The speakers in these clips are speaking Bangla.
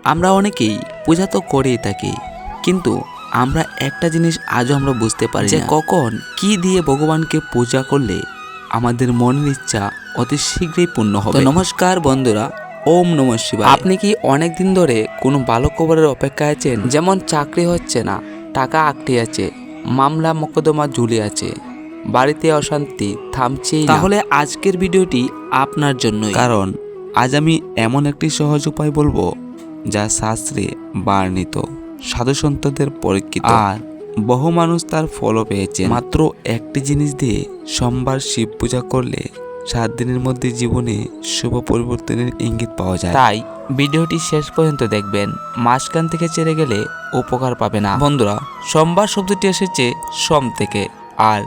আমরা অনেকেই পূজা তো করেই থাকি, কিন্তু আমরা একটা জিনিস আজও আমরা বুঝতে পারি যে কখন কি দিয়ে ভগবানকে পূজা করলে আমাদের মনের ইচ্ছা অতি শীঘ্রই পূর্ণ হবে। নমস্কার বন্ধুরা, ওম নমঃ শিবায়। আপনি কি অনেক দিন ধরে কোনো ভালো খবরের অপেক্ষায় আছেন? যেমন চাকরি হচ্ছে না, টাকা আটকে আছে, মামলা মোকদ্দমা ঝুলে আছে, বাড়িতে অশান্তি থামছেই না, তাহলে আজকের ভিডিওটি আপনার জন্যই। কারণ আজ আমি এমন একটি সহজ উপায় বলবো যা শাস্ত্রে বর্ণিত, সাধু সন্তদের পরীক্ষিত, আর বহু মানুষ তার ফলও পেয়েছে। মাত্র একটি জিনিস দিয়ে সোমবার শিব পূজা করলে 7 দিনের মধ্যে জীবনে শুভ পরিবর্তনের ইঙ্গিত পাওয়া যায়। তাই ভিডিওটি শেষ পর্যন্ত দেখবেন, মাঝখান থেকে ছেড়ে গেলে উপকার পাবে না। বন্ধুরা, সোমবার শব্দটি এসেছে সোম থেকে, আর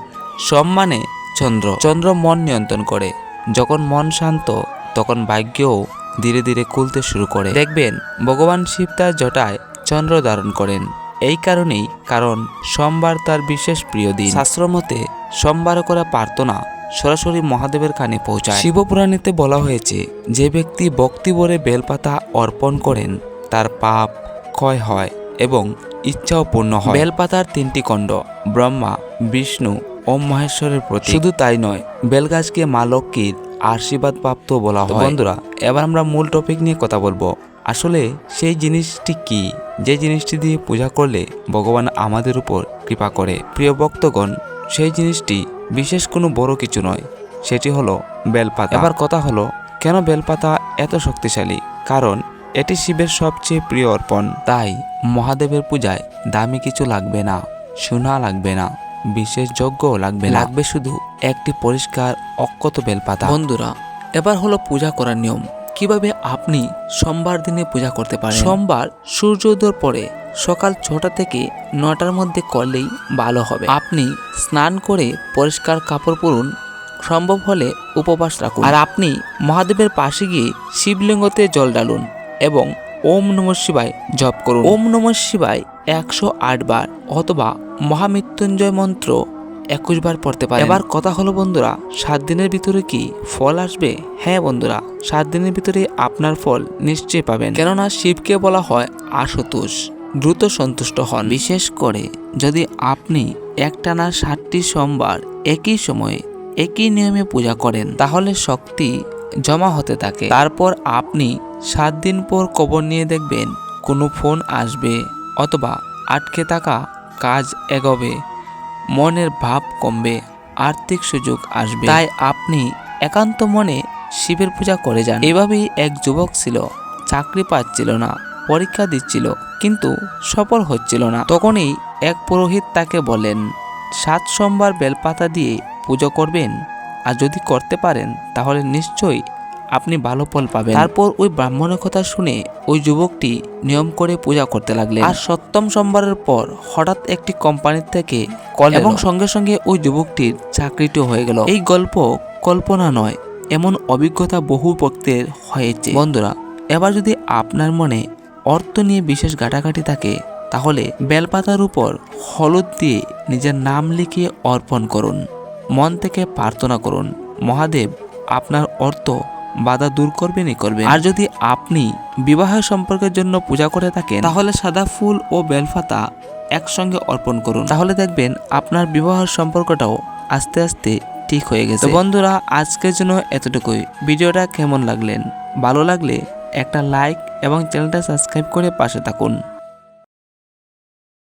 সোম মানে চন্দ্র। চন্দ্র মন নিয়ন্ত্রণ করে। যখন মন শান্ত, তখন ভাগ্যও ধীরে ধীরে খুলতে শুরু করে। দেখবেন ভগবান শিব তার জটায় চন্দ্র ধারণ করেন। এই কারণেই কারণ সোমবার তার বিশেষ প্রিয় দিন। শাস্ত্র মতে সোমবার করা প্রার্থনা সরাসরি মহাদেবের কানে পৌঁছায়। শিবপুরাণেতে বলা হয়েছে, যে ব্যক্তি ভক্তি ভরে বেলপাতা অর্পণ করেন তার পাপ ক্ষয় হয় এবং ইচ্ছাও পূর্ণ হয়। বেলপাতার 3টি খণ্ড ব্রহ্মা, বিষ্ণু ও মহেশ্বরের প্রতীক। শুধু তাই নয়, বেলগাছকে মা লক্ষ্মীর আশীর্বাদ প্রাপ্ত বলা হয়। বন্ধুরা, এবার আমরা মূল টপিক নিয়ে কথা বলবো। আসলে সেই জিনিসটি কি, যে জিনিসটি দিয়ে পূজা করলে ভগবান আমাদের উপর কৃপা করে? প্রিয় ভক্তগণ, সেই জিনিসটি বিশেষ কোনো বড় কিছু নয়, সেটি হলো বেলপাতা। এবার কথা হলো, কেন বেলপাতা এত শক্তিশালী? কারণ এটি শিবের সবচেয়ে প্রিয় অর্পণ। তাই মহাদেবের পূজায় দামি কিছু লাগবে না, সোনা লাগবে না, বিশেষ যজ্ঞও লাগবে না, লাগবে শুধু একটি পরিষ্কার অক্ষত বেলপাতা। বন্ধুরা, এবার হলো পূজা করার নিয়ম। কিভাবে আপনি সোমবার দিনে পূজা করতে পারেন? সোমবার সূর্যোদয়ের পরে সকাল 6টা থেকে 9টার মধ্যে করলেই ভালো হবে। আপনি স্নান করে পরিষ্কার কাপড় পরুন, সম্ভব হলে উপবাস রাখুন, আর আপনি মহাদেবের পাশে গিয়ে শিবলিঙ্গতে জল ঢালুন এবং ওম নমঃ শিবায় জপ করুন। ওম নমঃ শিবায় 108 বার অথবা মহামৃত্যুঞ্জয় মন্ত্র 21 বার পড়তে পারেন। এবার কথা হলো বন্ধুরা, 7 দিনের ভিতরে কি ফল আসবে? হ্যাঁ বন্ধুরা, 7 দিনের ভিতরে আপনার ফল নিশ্চয়ই পাবেন। কেননা শিবকে বলা হয় আশুতোষ, দ্রুত সন্তুষ্ট হন। বিশেষ করে যদি আপনি একটানা 7টি সোমবার একই সময়ে একই নিয়মে পূজা করেন, তাহলে শক্তি জমা হতে থাকে। তারপর আপনি 7 দিন পর খবর নিয়ে দেখবেন কোনো ফোন আসবে অথবা আটকে থাকা কাজ এগোবে, মনের ভাব কমবে, আর্থিক সুযোগ আসবে। তাই আপনি একান্ত মনে শিবের পূজা করে যান। এভাবেই এক যুবক ছিল, চাকরি পাচ্ছিল না, পরীক্ষা দিচ্ছিল, কিন্তু সফল হচ্ছিল না। তখনই এক পুরোহিত তাকে বলেন, 7 সোমবার বেলপাতা দিয়ে পুজো করবেন, আর যদি করতে পারেন তাহলে নিশ্চয়ই আপনি ভালো ফল পাবেন। তারপর ওই ব্রাহ্মণের কথা শুনে ওই যুবকটি নিয়ম করে পূজা করতে লাগলেন। আর 7ম সোমবারের পর হঠাৎ একটি কোম্পানির থেকে কল এবং সঙ্গে সঙ্গে ওই যুবকটির চাকরিটিও হয়ে গেল। এই গল্প কল্পনা নয়, এমন অভিজ্ঞতা বহু ভক্তের হয়েছে। বন্ধুরা, এবার যদি আপনার মনে অর্থ নিয়ে বিশেষ ঘাটাঘাটি থাকে, তাহলে বেলপাতার উপর হলুদ দিয়ে নিজের নাম লিখিয়ে অর্পণ করুন। মন থেকে প্রার্থনা করুন, মহাদেব আপনার অর্থ বাধা দূর করবেনই করবেন। আর যদি আপনি বিবাহ সম্পর্কের জন্য পূজা করে থাকেন, তাহলে সাদা ফুল ও বেলপাতা একসঙ্গে অর্পণ করুন। তাহলে দেখবেন আপনার বিবাহ সম্পর্কটাও আস্তে আস্তে ঠিক হয়ে গেছে। বন্ধুরা, আজকের জন্য এতটুকুই। ভিডিওটা কেমন লাগলেন? ভালো লাগলে একটা লাইক এবং চ্যানেলটা সাবস্ক্রাইব করে পাশে থাকুন।